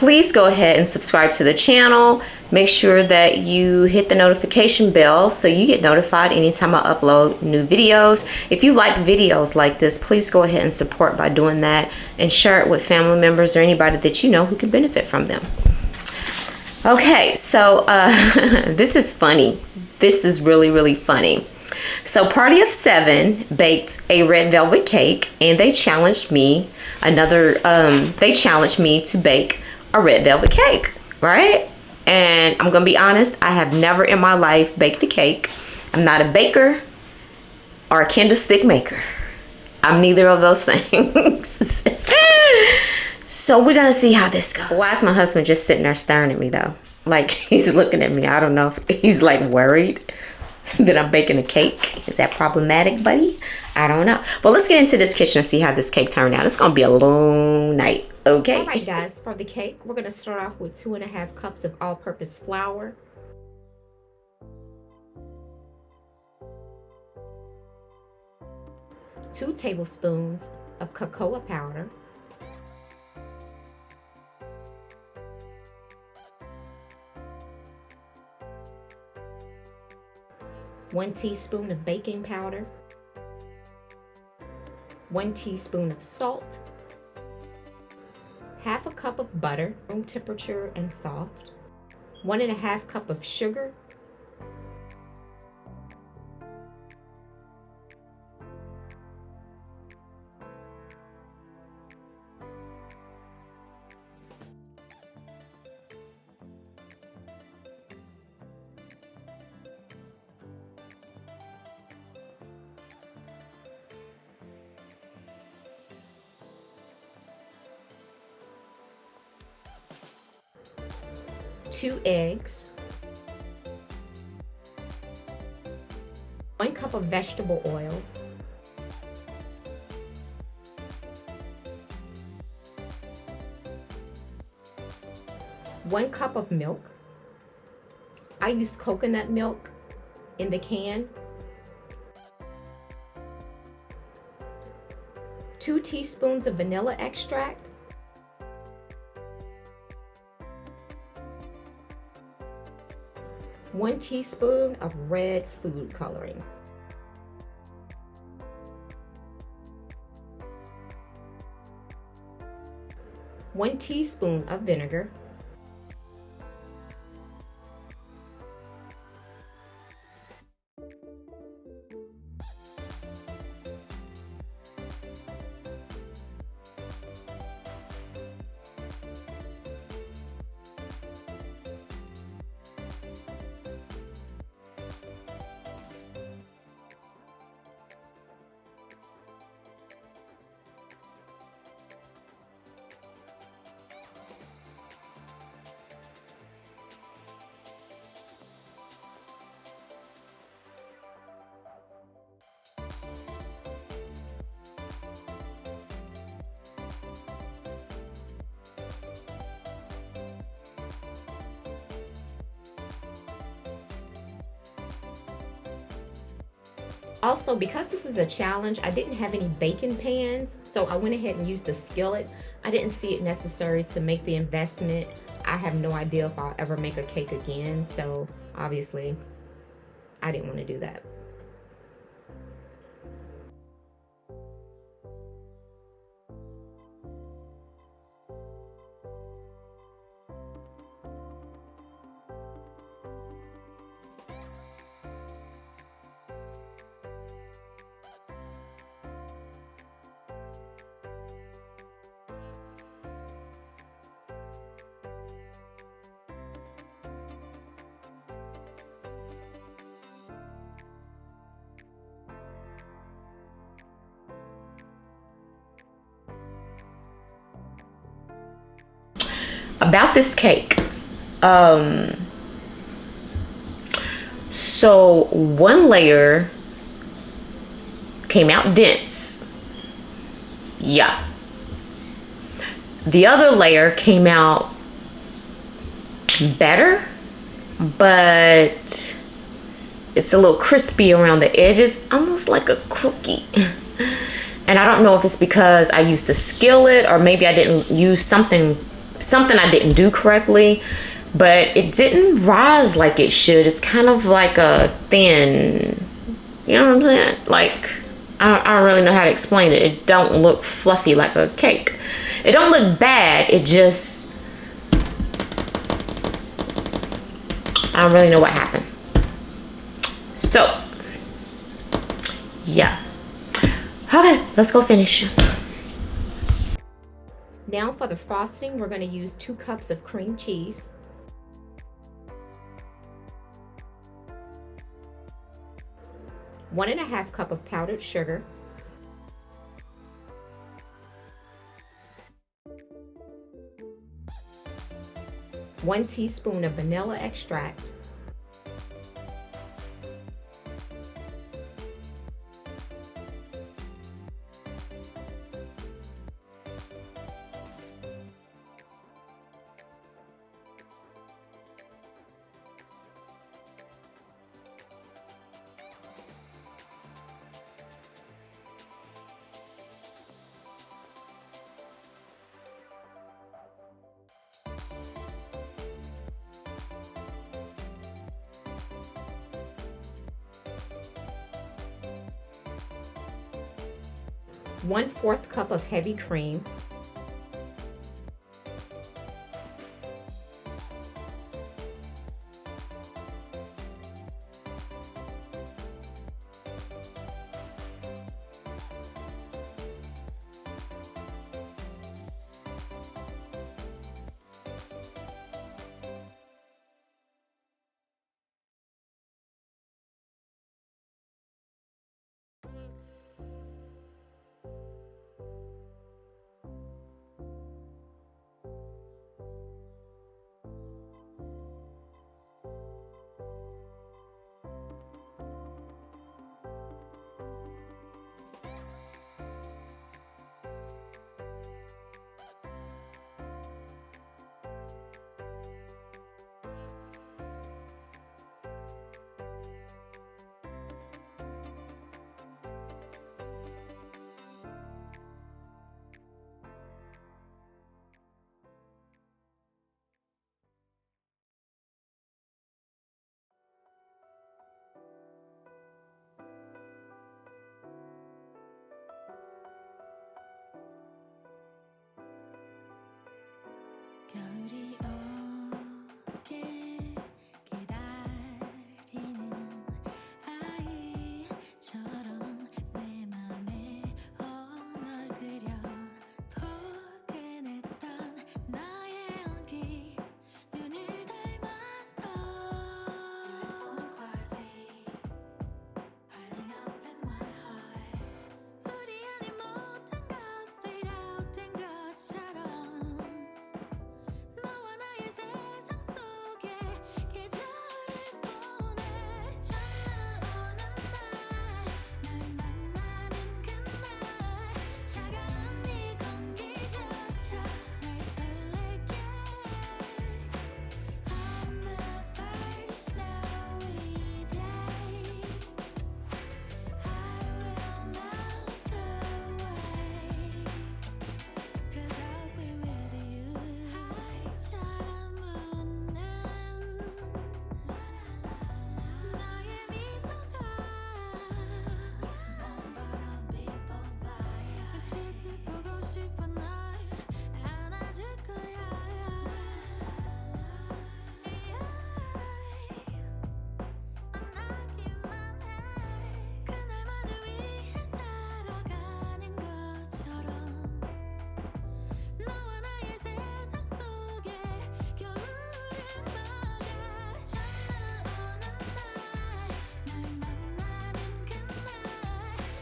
please go ahead and subscribe to the channel. Make sure that you hit the notification bell so you get notified anytime I upload new videos. If you like videos like this, please go ahead and support by doing that and share it with family members or anybody that you know who can benefit from them. Okay, so this is funny. This is really, really funny. So Party of 7 baked a red velvet cake, and they challenged me to bake a red velvet cake, right? And I'm gonna be honest, I have never in my life baked a cake. I'm not a baker or a candlestick maker. I'm neither of those things. So we're gonna see how this goes. Why is my husband just sitting there staring at me though? Like he's looking at me. I don't know if he's like worried that I'm baking a cake. Is that problematic, buddy? I don't know. But let's get into this kitchen and see how this cake turned out. It's gonna be a long night. Okay. All right, guys, for the cake, we're gonna start off with 2.5 cups of all-purpose flour. 2 tablespoons of cocoa powder. 1 teaspoon of baking powder. 1 teaspoon of salt. 1/2 cup of butter, room temperature and soft. 1.5 cup of sugar. 2 eggs. 1 cup of vegetable oil. 1 cup of milk. I use coconut milk in the can. 2 teaspoons of vanilla extract. 1 teaspoon of red food coloring. 1 teaspoon of vinegar. Also, because this is a challenge, I didn't have any baking pans, so I went ahead and used the skillet. I didn't see it necessary to make the investment. I have no idea if I'll ever make a cake again, so obviously I didn't want to do that. About this cake, so one layer came out dense, yeah. The other layer came out better, but it's a little crispy around the edges, almost like a cookie. And I don't know if it's because I used the skillet or maybe I didn't use something something I didn't do correctly, but it didn't rise like it should. It's kind of like a thin, you know what I'm saying? Like, I don't really know how to explain it. It don't look fluffy like a cake. It don't look bad. It just, I don't really know what happened. So, yeah. Okay, let's go finish. Now for the frosting, we're going to use 2 cups of cream cheese. 1½ cup of powdered sugar. 1 teaspoon of vanilla extract. 1/4 cup of heavy cream. 겨울이 오게 기다리는 아이처럼 내 맘에 널 그려 포근했던 나의 온기 눈을 닮아서 You're falling quietly piling up in my heart 우리 안에 모든 것 fade out 된 것처럼 너와 나의 세상 속에 계절을 보내 첫눈 오는 날 널 만나는 그날 차가운 네 공기조차 날 설레게 On the first snowy day I will melt away Cause I'll be with you 하이처럼 웃는 너의 미소가 넌 바람이 뽑아야 미칠 듯 보고 싶은 날 안아줄 거야 만나기만 해 그날만을 위해 살아가는 것처럼 너와 나의 세상 속에 겨울을 맞아 첫눈 오는 날 널 만나는 그날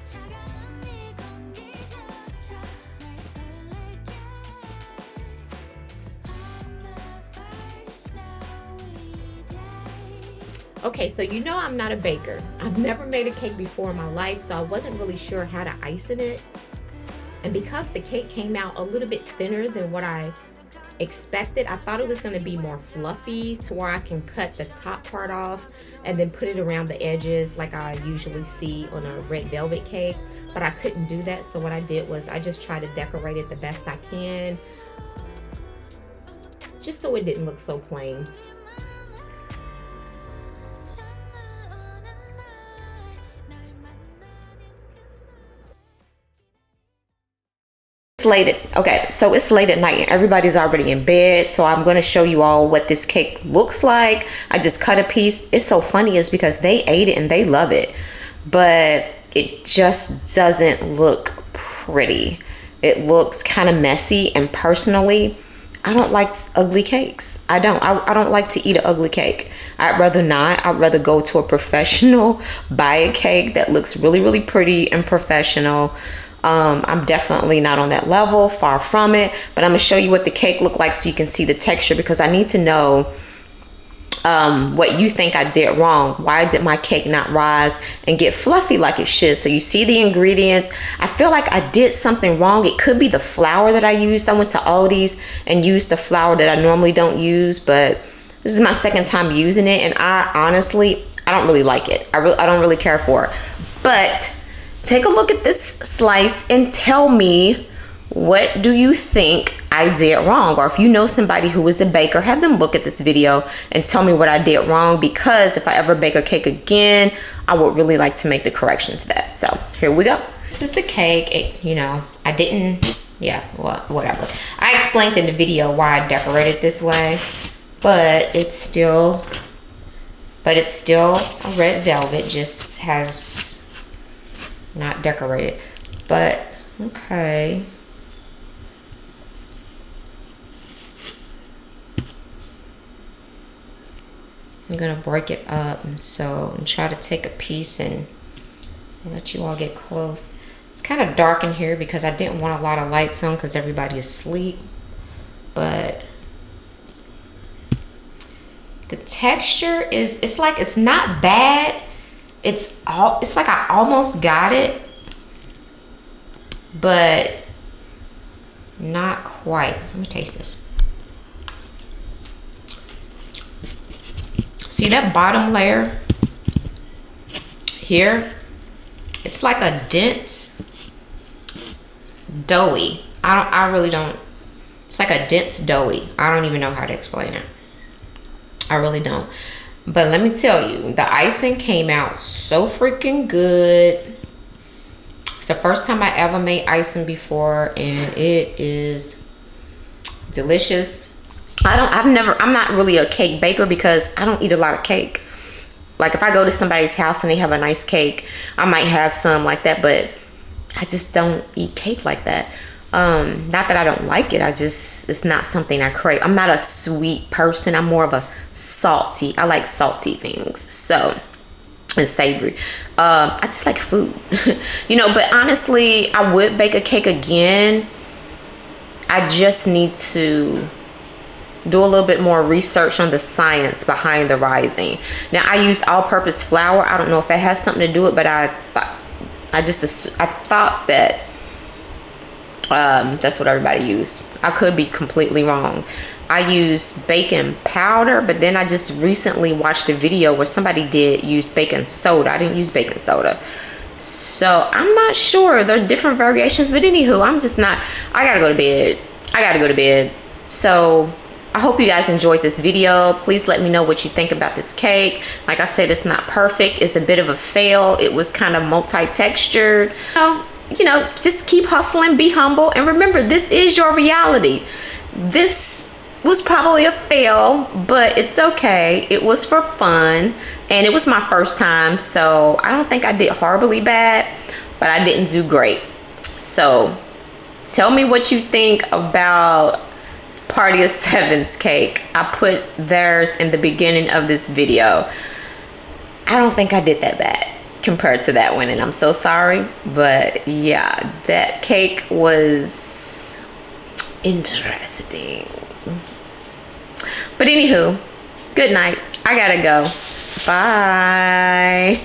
차가운 네 공기조차 날 설레게 On the first snowy day Okay, so you know I'm not a baker. I've never made a cake before in my life, so I wasn't really sure how to ice in it. And because the cake came out a little bit thinner than what I expected, I thought it was going to be more fluffy to where I can cut the top part off and then put it around the edges like I usually see on a red velvet cake. But I couldn't do that, so what I did was I just tried to decorate it the best I can. just so it didn't look so plain. Okay, so it's late at night and everybody's already in bed, so I'm going to show you all what this cake looks like. I just cut a piece. It's so funny is because they ate it and they love it, but it just doesn't look pretty. It looks kind of messy, and personally, I don't like ugly cakes. I don't like to eat an ugly cake. I'd rather not. I'd rather go to a professional, buy a cake that looks really, really pretty and professional. I'm definitely not on that level, far from it, but I'm gonna show you what the cake looked like so you can see the texture, because I need to know what you think I did wrong. Why did my cake not rise and get fluffy like it should? So you see the ingredients. I feel like I did something wrong. It could be the flour that I used. I went to Aldi's and used the flour that I normally don't use, but this is my second time using it, and I honestly don't really like it. I don't really care for it. But take a look at this slice and tell me, what do you think I did wrong? Or if you know somebody who is a baker, have them look at this video and tell me what I did wrong, because if I ever bake a cake again, I would really like to make the correction to that. So here we go. This is the cake. I didn't, whatever. I explained in the video why I decorated this way, but it's still a red velvet, just has not decorated. But okay, I'm gonna break it up and try to take a piece and let you all get close. It's kind of dark in here because I didn't want a lot of lights on because everybody is asleep, but the texture it's like, it's not bad. It's like I almost got it, but not quite. Let me taste this. See that bottom layer here? It's like a dense, doughy. I really don't. It's like a dense doughy. I don't even know how to explain it. I really don't. But let me tell you, the icing came out so freaking good. It's the first time I ever made icing before, and it is delicious. I'm not really a cake baker because I don't eat a lot of cake. Like if I go to somebody's house and they have a nice cake, I might have some like that, but I just don't eat cake like that. Not that I don't like it, it's not something I crave. I'm not a sweet person. I'm more of a salty. I like salty things, and savory. I just like food. But honestly, I would bake a cake again. I just need to do a little bit more research on the science behind the rising. Now I use all-purpose flour. I don't know if it has something to do with it, but I thought that that's what everybody used. I could be completely wrong. I used baking powder, but then I just recently watched a video where somebody did use baking soda. I didn't use baking soda, so I'm not sure. There are different variations, but anywho, I gotta go to bed. So I hope you guys enjoyed this video. Please let me know what you think about this cake. Like I said, it's not perfect. It's a bit of a fail. It was kind of multi-textured. Just keep hustling, be humble, and remember, this is your reality. This was probably a fail, but it's okay. It was for fun, and it was my first time, so I don't think I did horribly bad, but I didn't do great. So tell me what you think about Party of Seven's cake. I put theirs in the beginning of this video. I don't think I did that bad compared to that one, and I'm so sorry, but yeah, that cake was interesting. But anywho, good night. I gotta go. Bye.